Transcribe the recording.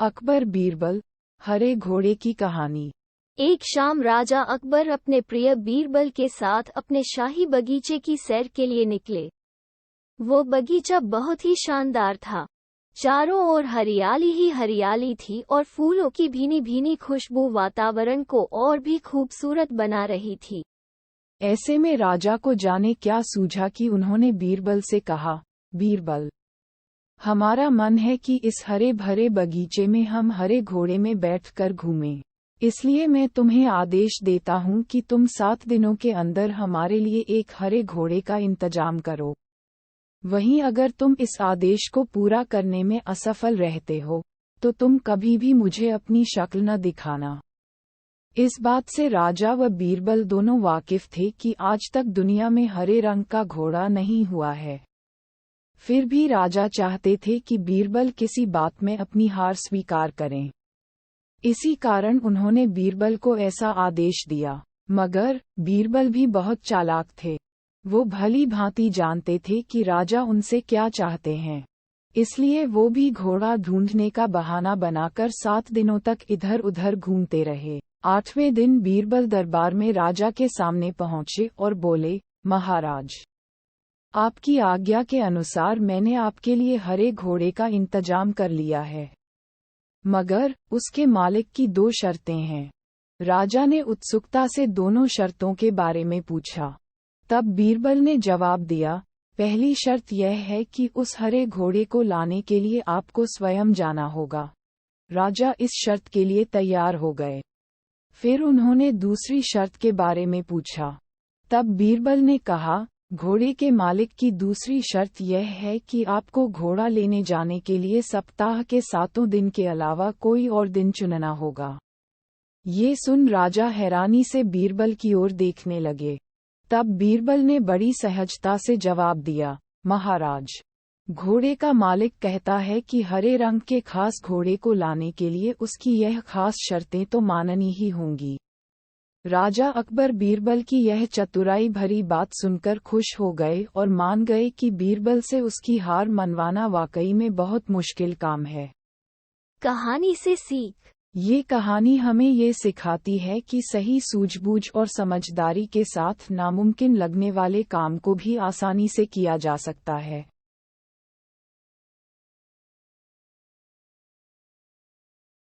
अकबर बीरबल, हरे घोड़े की कहानी। एक शाम राजा अकबर अपने प्रिय बीरबल के साथ अपने शाही बगीचे की सैर के लिए निकले। वो बगीचा बहुत ही शानदार था। चारों ओर हरियाली ही हरियाली थी और फूलों की भीनी भीनी खुशबू वातावरण को और भी खूबसूरत बना रही थी। ऐसे में राजा को जाने क्या सूझा कि उन्होंने बीरबल से कहा, बीरबल, हमारा मन है कि इस हरे भरे बगीचे में हम हरे घोड़े में बैठकर घूमें। इसलिए मैं तुम्हें आदेश देता हूँ कि तुम 7 दिनों के अंदर हमारे लिए एक हरे घोड़े का इंतजाम करो। वहीं अगर तुम इस आदेश को पूरा करने में असफल रहते हो, तो तुम कभी भी मुझे अपनी शक्ल न दिखाना। इस बात से राजा व बीरबल दोनों वाकिफ थे कि आज तक दुनिया में हरे रंग का घोड़ा नहीं हुआ है। फिर भी राजा चाहते थे कि बीरबल किसी बात में अपनी हार स्वीकार करें। इसी कारण उन्होंने बीरबल को ऐसा आदेश दिया। मगर बीरबल भी बहुत चालाक थे। वो भली भांति जानते थे कि राजा उनसे क्या चाहते हैं। इसलिए वो भी घोड़ा ढूंढने का बहाना बनाकर 7 दिनों तक इधर उधर घूमते रहे। 8वें दिन बीरबल दरबार में राजा के सामने पहुंचे और बोले, महाराज, आपकी आज्ञा के अनुसार मैंने आपके लिए हरे घोड़े का इंतजाम कर लिया है, मगर उसके मालिक की 2 शर्तें हैं। राजा ने उत्सुकता से दोनों शर्तों के बारे में पूछा। तब बीरबल ने जवाब दिया, पहली शर्त यह है कि उस हरे घोड़े को लाने के लिए आपको स्वयं जाना होगा। राजा इस शर्त के लिए तैयार हो गए। फिर उन्होंने दूसरी शर्त के बारे में पूछा। तब बीरबल ने कहा, घोड़े के मालिक की दूसरी शर्त यह है कि आपको घोड़ा लेने जाने के लिए सप्ताह के 7 दिन के अलावा कोई और दिन चुनना होगा। ये सुन राजा हैरानी से बीरबल की ओर देखने लगे। तब बीरबल ने बड़ी सहजता से जवाब दिया, महाराज, घोड़े का मालिक कहता है कि हरे रंग के खास घोड़े को लाने के लिए उसकी यह खास शर्तें तो माननी ही होंगी। राजा अकबर बीरबल की यह चतुराई भरी बात सुनकर खुश हो गए और मान गए कि बीरबल से उसकी हार मनवाना वाकई में बहुत मुश्किल काम है। कहानी से सीख। ये कहानी हमें ये सिखाती है कि सही सूझबूझ और समझदारी के साथ नामुमकिन लगने वाले काम को भी आसानी से किया जा सकता है।